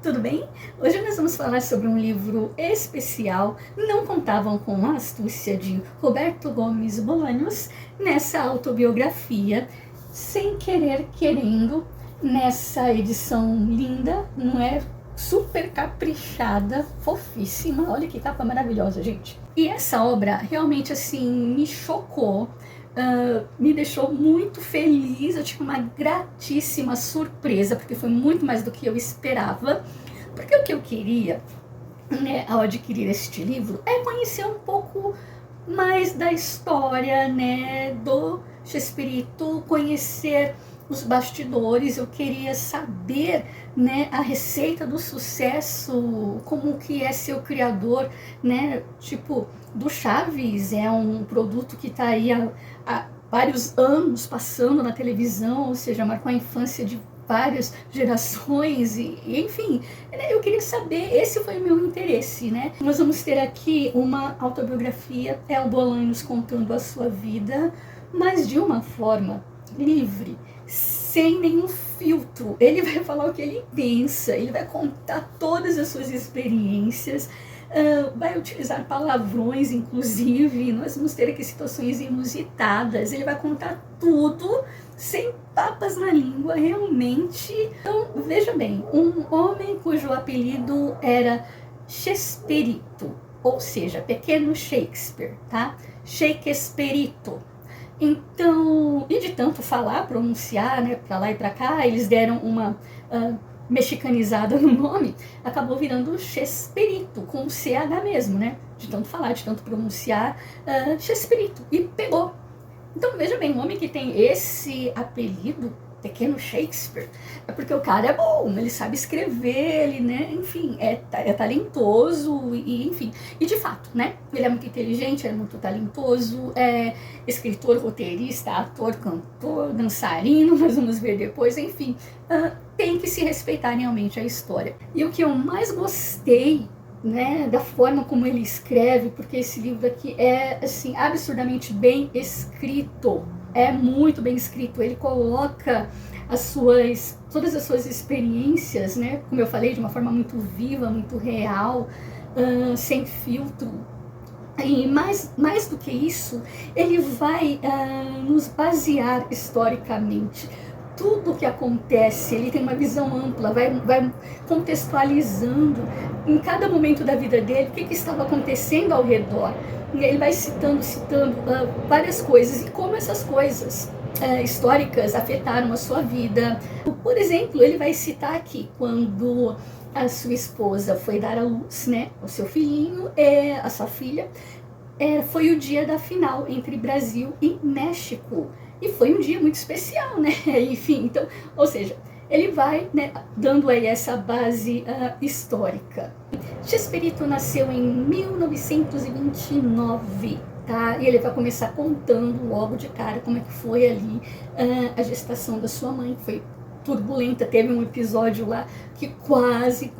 tudo bem? Hoje nós vamos falar sobre um livro especial, Não Contavam com a Astúcia, de Roberto Gomes Bolanhos, nessa autobiografia, sem querer querendo, nessa edição linda, não é? Super caprichada, fofíssima, olha que capa maravilhosa, gente. E essa obra realmente, assim, me chocou, me deixou muito feliz, eu tive uma gratíssima surpresa, porque foi muito mais do que eu esperava, porque o que eu queria, né, ao adquirir este livro, é conhecer um pouco mais da história, né, do Chespirito, conhecer os bastidores, eu queria saber, né, a receita do sucesso, como que é ser o criador, né, tipo, do Chaves, é um produto que está aí há vários anos passando na televisão, ou seja, marcou a infância de várias gerações, e enfim, eu queria saber, esse foi o meu interesse, né. Nós vamos ter aqui uma autobiografia, é o Bolanhos contando a sua vida, mas de uma forma livre, sem nenhum filtro. Ele vai falar o que ele pensa, ele vai contar todas as suas experiências, vai utilizar palavrões, inclusive, nós vamos ter aqui situações inusitadas, ele vai contar tudo, sem papas na língua, realmente. Então, veja bem, um homem cujo apelido era Chespirito, ou seja, pequeno Shakespeare, tá? Shakespearito. Então, e de tanto falar, pronunciar, né, pra lá e pra cá, eles deram uma mexicanizada no nome, acabou virando Chespirito, com CH mesmo, né, de tanto falar, de tanto pronunciar, Chespirito, e pegou. Então, veja bem, um homem que tem esse apelido, pequeno Shakespeare, é porque o cara é bom, ele sabe escrever, ele, né, enfim, é talentoso, e enfim, e de fato, né, ele é muito inteligente, ele é muito talentoso, é escritor, roteirista, ator, cantor, dançarino, nós vamos ver depois, enfim, tem que se respeitar realmente a história. E o que eu mais gostei, né, da forma como ele escreve, porque esse livro aqui é, assim, absurdamente bem escrito, é muito bem escrito, ele coloca todas as suas experiências, né, como eu falei, de uma forma muito viva, muito real, sem filtro. E mais do que isso, ele vai nos basear historicamente. Tudo o que acontece, ele tem uma visão ampla, vai contextualizando em cada momento da vida dele o que estava acontecendo ao redor. Ele vai citando várias coisas e como essas coisas históricas afetaram a sua vida. Por exemplo, ele vai citar aqui quando a sua esposa foi dar à luz, né, o seu filhinho, a sua filha, foi o dia da final entre Brasil e México. E foi um dia muito especial, né? Enfim, então, ou seja, ele vai, né, dando aí essa base histórica. Chespirito nasceu em 1929, tá? E ele vai começar contando logo de cara como é que foi ali a gestação da sua mãe, foi turbulenta, teve um episódio lá que quase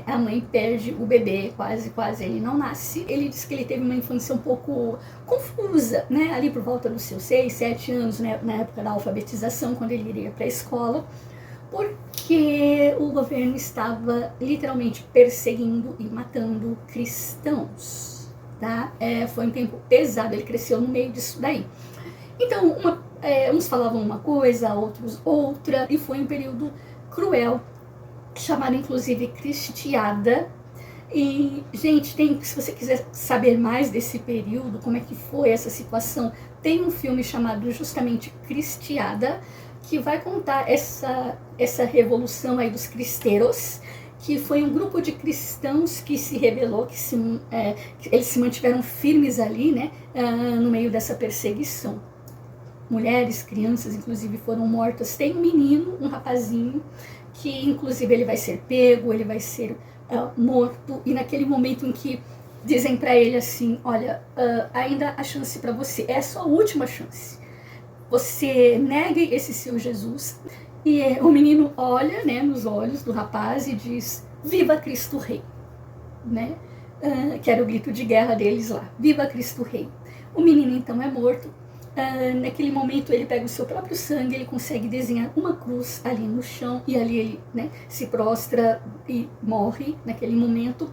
a mãe perde o bebê, quase ele não nasce. Ele diz que ele teve uma infância um pouco confusa, né, ali por volta dos seus 6, 7 anos, né, na época da alfabetização, quando ele iria para a escola, porque o governo estava literalmente perseguindo e matando cristãos, tá? Foi um tempo pesado, ele cresceu no meio disso daí. Então, uns falavam uma coisa, outros outra, e foi um período cruel, chamado inclusive Cristiada. E, gente, se você quiser saber mais desse período, como é que foi essa situação, tem um filme chamado justamente Cristiada, que vai contar essa revolução aí dos cristeiros, que foi um grupo de cristãos que se rebelou, que eles se mantiveram firmes ali, né, no meio dessa perseguição. Mulheres, crianças, inclusive, foram mortas. Tem um menino, um rapazinho, que inclusive ele vai ser pego, ele vai ser morto, e naquele momento em que dizem para ele assim, olha, ainda há chance para você, é a sua última chance, você negue esse seu Jesus, e o menino olha, né, nos olhos do rapaz e diz, viva Cristo Rei, né, que era o grito de guerra deles lá, viva Cristo Rei. O menino então é morto, Naquele momento ele pega o seu próprio sangue, ele consegue desenhar uma cruz ali no chão e ali ele, né, se prostra e morre naquele momento.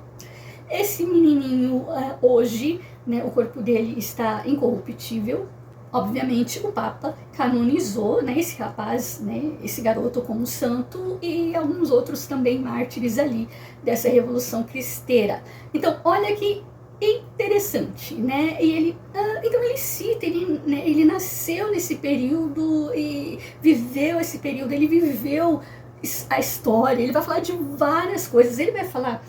Esse menininho hoje, né, o corpo dele está incorruptível. Obviamente o Papa canonizou, né, esse rapaz, né, esse garoto como santo, e alguns outros também mártires ali dessa Revolução Cristeira. Então olha que interessante, né? E ele, então ele cita, ele nasceu nesse período e viveu esse período, ele viveu a história, ele vai falar de várias coisas, ele vai falar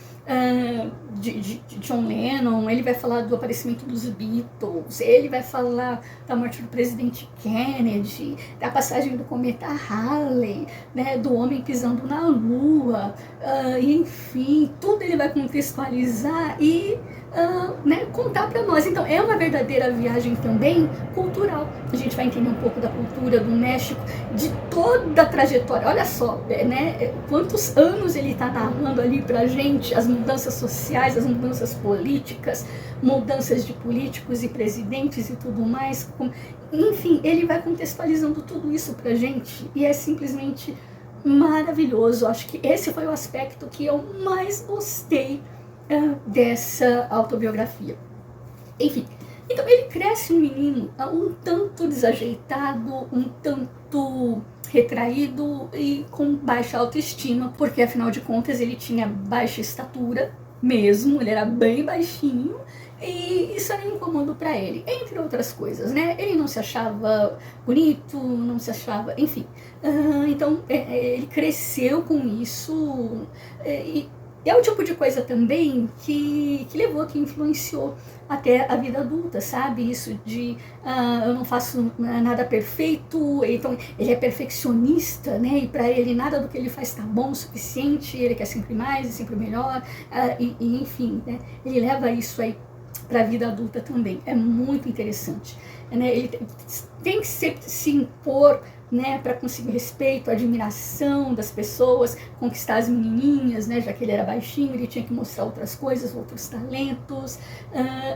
de John Lennon, ele vai falar do aparecimento dos Beatles, ele vai falar da morte do presidente Kennedy, da passagem do cometa Halley, né, do homem pisando na lua, e enfim, tudo ele vai contextualizar e né, contar para nós. Então é uma verdadeira viagem também cultural. A gente vai entender um pouco da cultura do México, de toda a trajetória. Olha só, né, quantos anos ele está narrando ali pra gente, as mudanças sociais, as mudanças políticas, mudanças de políticos e presidentes e tudo mais. Enfim, ele vai contextualizando tudo isso pra gente e é simplesmente maravilhoso. Acho que esse foi o aspecto que eu mais gostei dessa autobiografia. Enfim, então ele cresce um menino um tanto desajeitado, um tanto retraído e com baixa autoestima, porque afinal de contas ele tinha baixa estatura mesmo, ele era bem baixinho, e isso era um incômodo para ele, entre outras coisas, né? Ele não se achava bonito, não se achava, enfim. Então ele cresceu com isso, e é o tipo de coisa também que levou, que influenciou até a vida adulta, sabe? Isso de eu não faço nada perfeito, então ele é perfeccionista, né? E para ele nada do que ele faz está bom o suficiente, ele quer sempre mais e sempre melhor, e enfim, né? Ele leva isso aí para a vida adulta também. É muito interessante, né? Ele tem que se impor, né, para conseguir respeito, admiração das pessoas, conquistar as menininhas, né, já que ele era baixinho, ele tinha que mostrar outras coisas, outros talentos,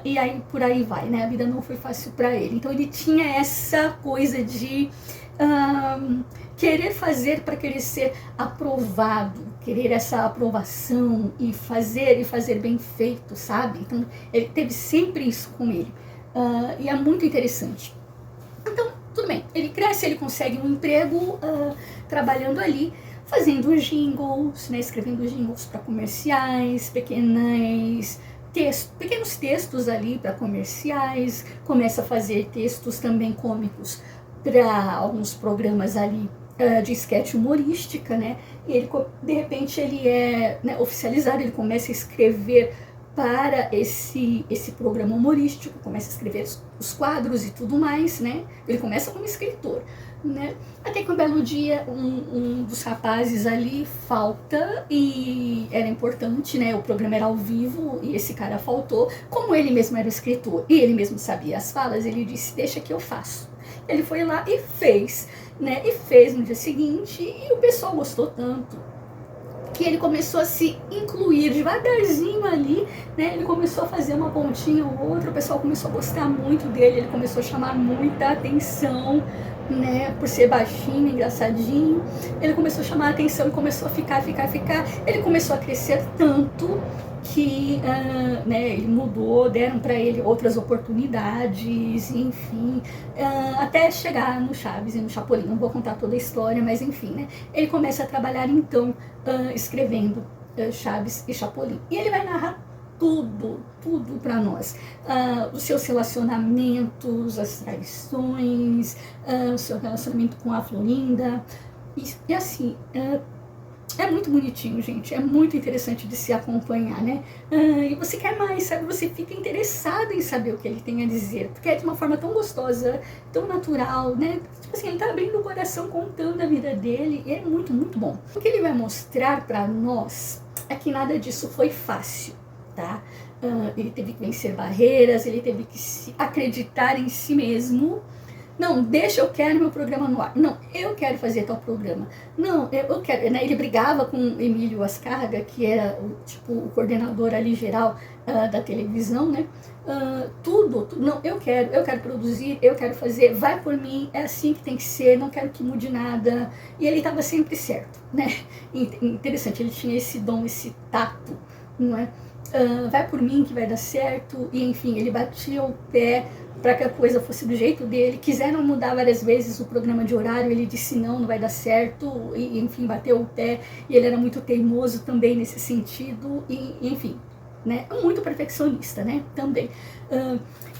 e aí por aí vai, né, a vida não foi fácil para ele. Então ele tinha essa coisa de querer fazer para querer ser aprovado, querer essa aprovação e fazer bem feito, sabe? Então ele teve sempre isso com ele, e é muito interessante. Então tudo bem, ele cresce, ele consegue um emprego trabalhando ali, fazendo jingles, né, escrevendo jingles para comerciais, pequenos textos ali para comerciais, começa a fazer textos também cômicos para alguns programas ali de sketch humorística, né, e ele, de repente ele é, né, oficializado, ele começa a escrever para esse programa humorístico, começa a escrever os quadros e tudo mais, né? Ele começa como escritor, né? Até que um belo dia um dos rapazes ali falta e era importante, né? O programa era ao vivo e esse cara faltou. Como ele mesmo era escritor e ele mesmo sabia as falas, ele disse: deixa que eu faço. Ele foi lá e fez, né? E fez no dia seguinte e o pessoal gostou tanto que ele começou a se incluir devagarzinho ali, né? Ele começou a fazer uma pontinha ou outra, o pessoal começou a gostar muito dele, ele começou a chamar muita atenção, né? Por ser baixinho, engraçadinho, ele começou a chamar a atenção e começou a ficar, ele começou a crescer tanto que né, ele mudou, deram para ele outras oportunidades, enfim, até chegar no Chaves e no Chapolin. Não vou contar toda a história, mas enfim, né, ele começa a trabalhar então escrevendo Chaves e Chapolin. E ele vai narrar tudo para nós, os seus relacionamentos, as traições, o seu relacionamento com a Florinda, e assim, é muito bonitinho, gente, é muito interessante de se acompanhar, né? E você quer mais, sabe? Você fica interessado em saber o que ele tem a dizer, porque é de uma forma tão gostosa, tão natural, né? Tipo assim, ele tá abrindo o coração, contando a vida dele, e é muito, muito bom. O que ele vai mostrar para nós é que nada disso foi fácil, tá? Ele teve que vencer barreiras, ele teve que se acreditar em si mesmo, Não, deixa, eu quero meu programa no ar. Não, eu quero fazer tal programa. Não, eu quero. Né? Ele brigava com Emílio Ascarga, que era tipo, o coordenador ali geral da televisão, né? Tudo, não, eu quero produzir, eu quero fazer, vai por mim, é assim que tem que ser, não quero que mude nada. E ele estava sempre certo, né? Interessante, ele tinha esse dom, esse tato, não é? Vai por mim que vai dar certo, e enfim, ele batia o pé para que a coisa fosse do jeito dele. Quiseram mudar várias vezes o programa de horário, ele disse não, não vai dar certo, e enfim, bateu o pé, e ele era muito teimoso também nesse sentido, e enfim, né, muito perfeccionista, né, também.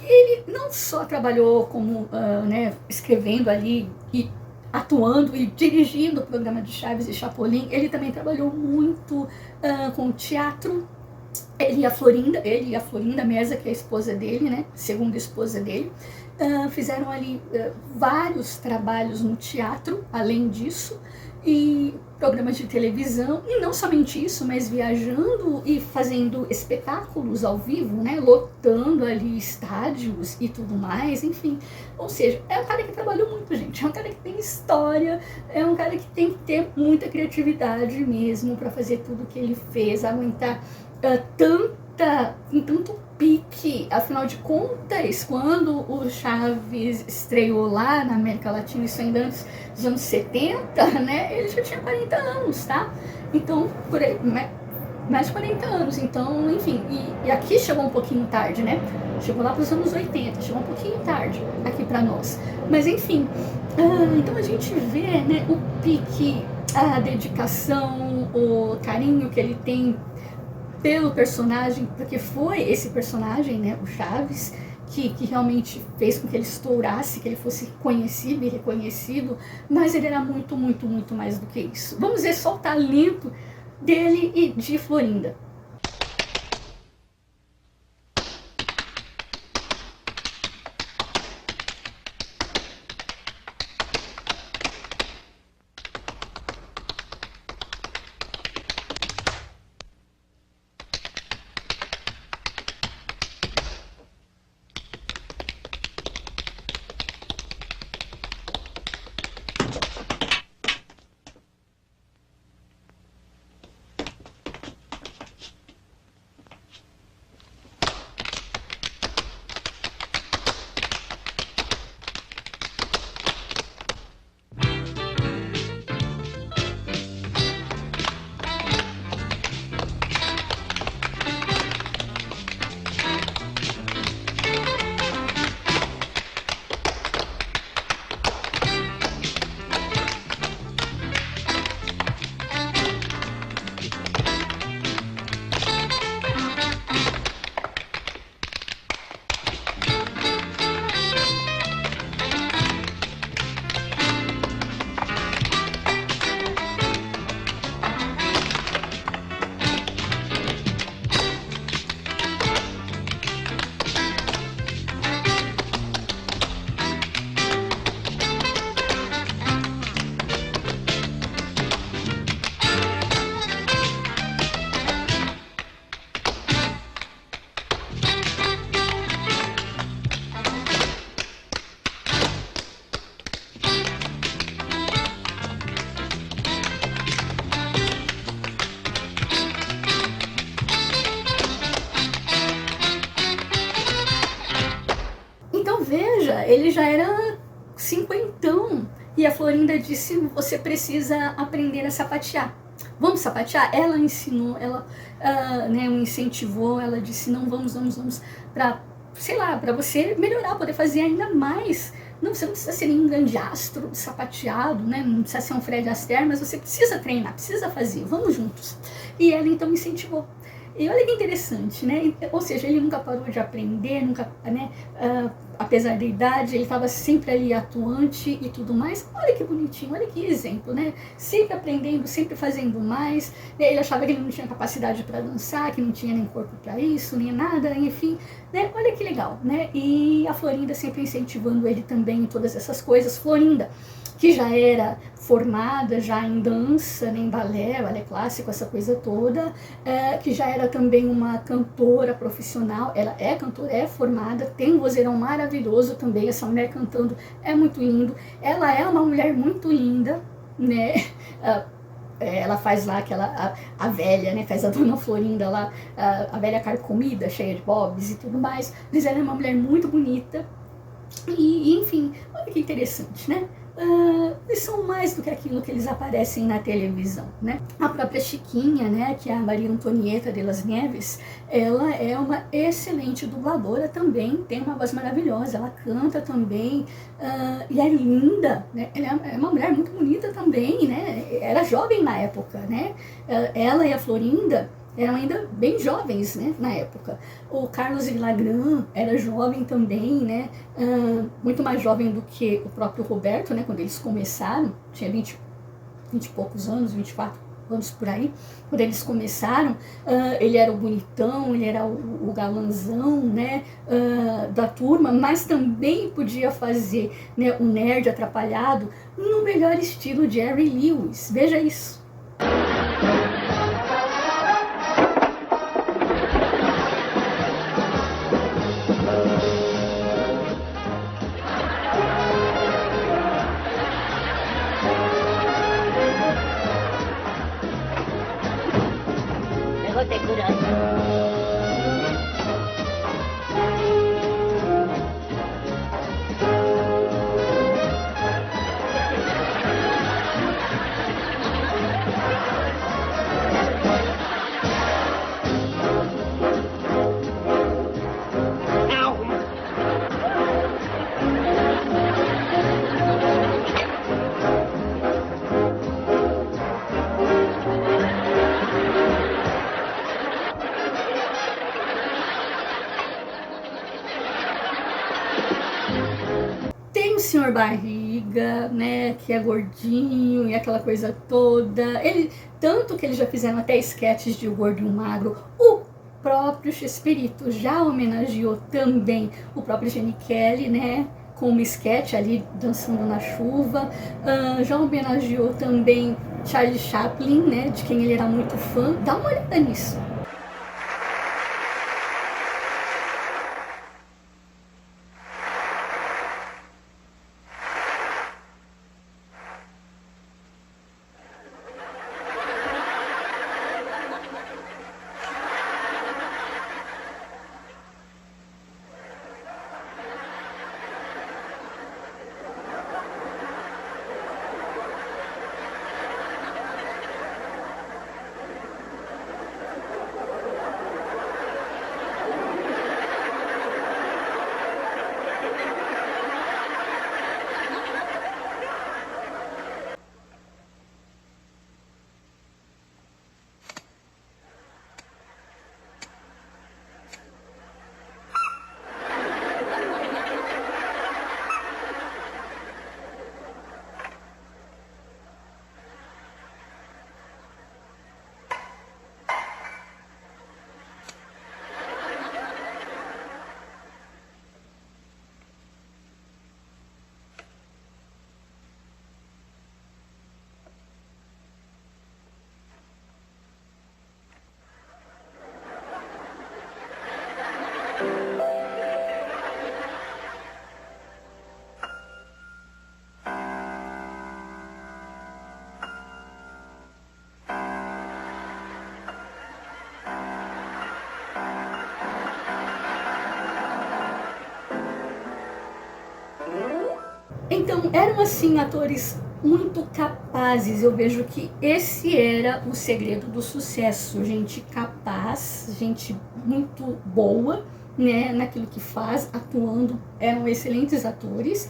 Ele não só trabalhou como, né, escrevendo ali e atuando e dirigindo o programa de Chaves e Chapolin, ele também trabalhou muito com teatro. Ele e a Florinda Mesa, que é a esposa dele, né, segunda esposa dele, fizeram ali vários trabalhos no teatro, além disso, e programas de televisão, e não somente isso, mas viajando e fazendo espetáculos ao vivo, né, lotando ali estádios e tudo mais, enfim. Ou seja, é um cara que trabalhou muito, gente, é um cara que tem história, é um cara que tem que ter muita criatividade mesmo para fazer tudo que ele fez, aguentar tanto pique. Afinal de contas, quando o Chaves estreou lá na América Latina, isso ainda antes dos anos 70, né, ele já tinha 40 anos, tá? Então, por aí, mais de 40 anos, então, enfim, e aqui chegou um pouquinho tarde, né? Chegou lá para os anos 80, chegou um pouquinho tarde aqui para nós. Mas, enfim, então a gente vê, né, o pique, a dedicação, o carinho que ele tem pelo personagem, porque foi esse personagem, né, o Chaves, que realmente fez com que ele estourasse, que ele fosse conhecido e reconhecido, mas ele era muito, muito, muito mais do que isso. Vamos ver só o talento dele e de Florinda. Veja, ele já era cinquentão e a Florinda disse, você precisa aprender a sapatear. Vamos sapatear? Ela ensinou, ela né, o incentivou, ela disse, não, vamos, para, sei lá, para você melhorar, poder fazer ainda mais. Não, você não precisa ser nenhum grande astro sapateado, né? Não precisa ser um Fred Astaire, mas você precisa treinar, precisa fazer, vamos juntos. E ela então incentivou. E olha que interessante, né? Ou seja, ele nunca parou de aprender, nunca, né? Apesar da idade, ele estava sempre ali atuante e tudo mais. Olha que bonitinho, olha que exemplo, né? Sempre aprendendo, sempre fazendo mais. Ele achava que ele não tinha capacidade para dançar, que não tinha nem corpo para isso, nem nada, enfim, né? Olha que legal, né? E a Florinda sempre incentivando ele também em todas essas coisas. Florinda, que já era formada já em dança, né, em balé, balé clássico, essa coisa toda, que já era também uma cantora profissional. Ela é cantora, é formada, tem um vozeirão maravilhoso também, essa mulher cantando é muito lindo. Ela é uma mulher muito linda, né? Ela faz lá a velha, né? Faz a Dona Florinda lá, a velha carcomida, cheia de bobs e tudo mais. Mas ela é uma mulher muito bonita. E enfim, olha que interessante, né? Eles são mais do que aquilo que eles aparecem na televisão, né? A própria Chiquinha, né, que é a Maria Antonieta de las Nieves, ela é uma excelente dubladora também, tem uma voz maravilhosa, ela canta também, e é linda, né? Ela é uma mulher muito bonita também, né? Era jovem na época, né? Ela e a Florinda eram ainda bem jovens, né, na época. O Carlos Villagrán era jovem também, né, muito mais jovem do que o próprio Roberto, né, quando eles começaram, tinha 20 e poucos anos, 24 anos por aí, quando eles começaram. Ele era o bonitão, ele era o galanzão, né, da turma, mas também podia fazer, né, o nerd atrapalhado no melhor estilo Jerry Lewis, veja isso. Tem o Senhor Barriga, né, que é gordinho e aquela coisa toda. Tanto que eles já fizeram até esquetes de O Gordo e o Magro. O próprio Chespirito já homenageou também o próprio Gene Kelly, né, com uma esquete ali dançando na chuva. Já homenageou também Charlie Chaplin, né, de quem ele era muito fã. Dá uma olhada nisso. Então, eram assim atores muito capazes. Eu vejo que esse era o segredo do sucesso, gente capaz, gente muito boa, né, naquilo que faz, atuando, eram excelentes atores,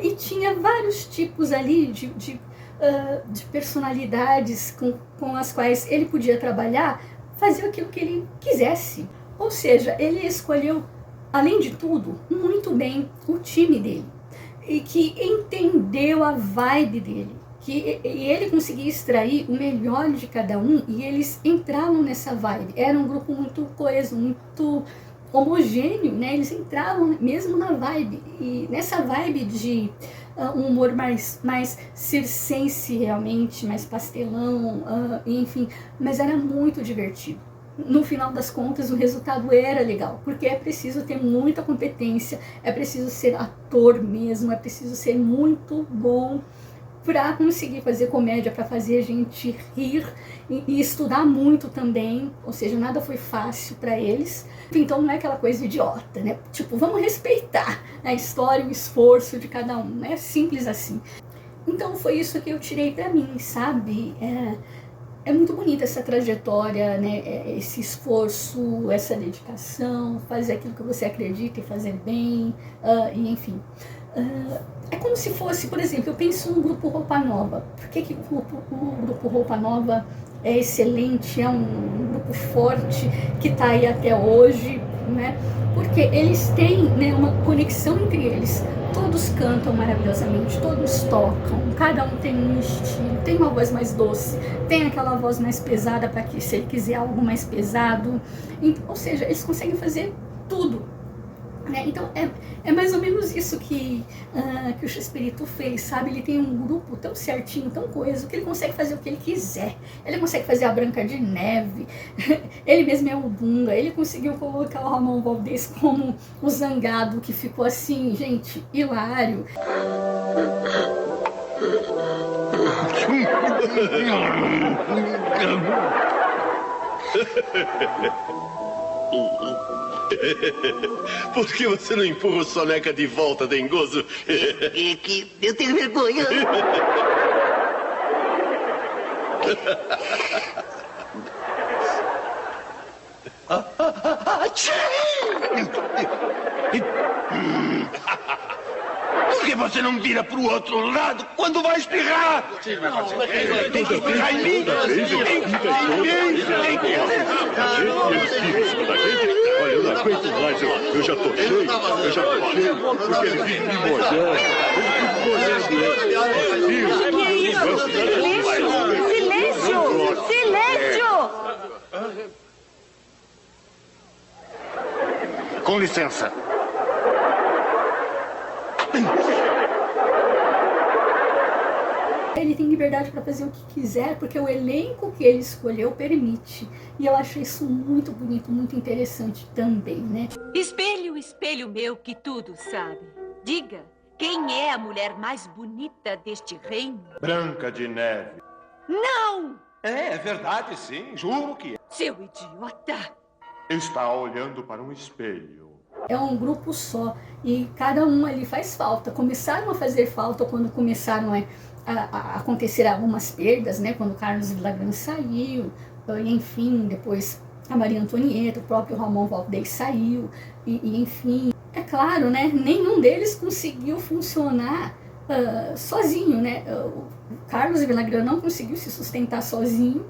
e tinha vários tipos ali de personalidades com as quais ele podia trabalhar, fazer aquilo que ele quisesse. Ou seja, ele escolheu, além de tudo, muito bem o time dele, e que entendeu a vibe dele, que ele conseguia extrair o melhor de cada um, e eles entravam nessa vibe. Era um grupo muito coeso, muito homogêneo, né? Eles entravam mesmo na vibe, e nessa vibe de um humor mais circense realmente, mais pastelão, enfim, mas era muito divertido. No final das contas, o resultado era legal, porque é preciso ter muita competência, é preciso ser ator mesmo, é preciso ser muito bom para conseguir fazer comédia, para fazer a gente rir e estudar muito também, ou seja, nada foi fácil para eles. Então não é aquela coisa idiota, né? Tipo, vamos respeitar a história e o esforço de cada um, né? Simples assim. Então foi isso que eu tirei para mim, sabe? É muito bonita essa trajetória, né? Esse esforço, essa dedicação, fazer aquilo que você acredita e fazer bem, e enfim. É como se fosse, por exemplo, eu penso no Grupo Roupa Nova. Por que o Grupo Roupa Nova é excelente, é um grupo forte que está aí até hoje, né? Porque eles têm, né, uma conexão entre eles. Todos cantam maravilhosamente, todos tocam, cada um tem um estilo, tem uma voz mais doce, tem aquela voz mais pesada para que se ele quiser algo mais pesado. Ou seja, eles conseguem fazer tudo. Então é mais ou menos isso que o Chespirito fez, sabe? Ele tem um grupo tão certinho, tão coeso, que ele consegue fazer o que ele quiser. Ele consegue fazer a Branca de Neve, ele mesmo é o Dunga, ele conseguiu colocar o Ramon Valdez como o Zangado, que ficou assim, gente, hilário. Por que você não empurra o Soneca de volta, dengoso? É que eu tenho vergonha. Por que você não vira pro outro lado quando vai espirrar? Tem que espirrar em mim. Olha, eu não aguento mais, eu já tô cheio, porque ele vive me molhando, Silêncio! Silêncio! Com licença. Ele tem liberdade para fazer o que quiser, porque o elenco que ele escolheu permite. E eu acho isso muito bonito, muito interessante também, né? Espelho, espelho meu que tudo sabe. Diga, quem é a mulher mais bonita deste reino? Branca de Neve. Não! É verdade, sim, juro que Seu idiota! está olhando para um espelho. É um grupo só e cada um ali faz falta. Começaram a fazer falta quando começaram a acontecer algumas perdas, né? Quando Carlos Villagrán saiu, enfim, depois a Maria Antonieta, o próprio Ramon Valdez saiu, e enfim. É claro, né? Nenhum deles conseguiu funcionar sozinho, né? O Carlos Villagrán não conseguiu se sustentar sozinho,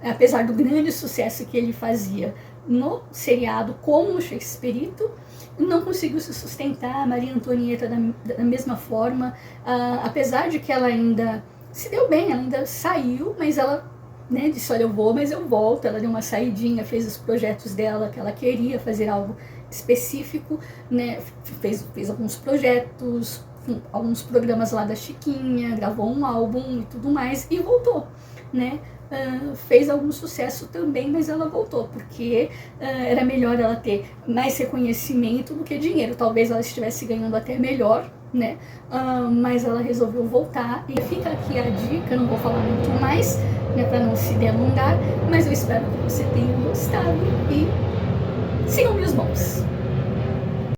apesar do grande sucesso que ele fazia no seriado como no Chespirito, não conseguiu se sustentar. A Maria Antonieta da mesma forma, apesar de que ela ainda se deu bem, ela ainda saiu, mas ela, né, disse, olha, eu vou, mas eu volto. Ela deu uma saidinha, fez os projetos dela, que ela queria fazer algo específico, né, fez alguns projetos, alguns programas lá da Chiquinha, gravou um álbum e tudo mais, e voltou, né? Fez algum sucesso também, mas ela voltou, porque era melhor ela ter mais reconhecimento do que dinheiro. Talvez ela estivesse ganhando até melhor, né? Mas ela resolveu voltar. E fica aqui a dica, não vou falar muito mais, né, para não se delongar, mas eu espero que você tenha gostado e sigam meus bons.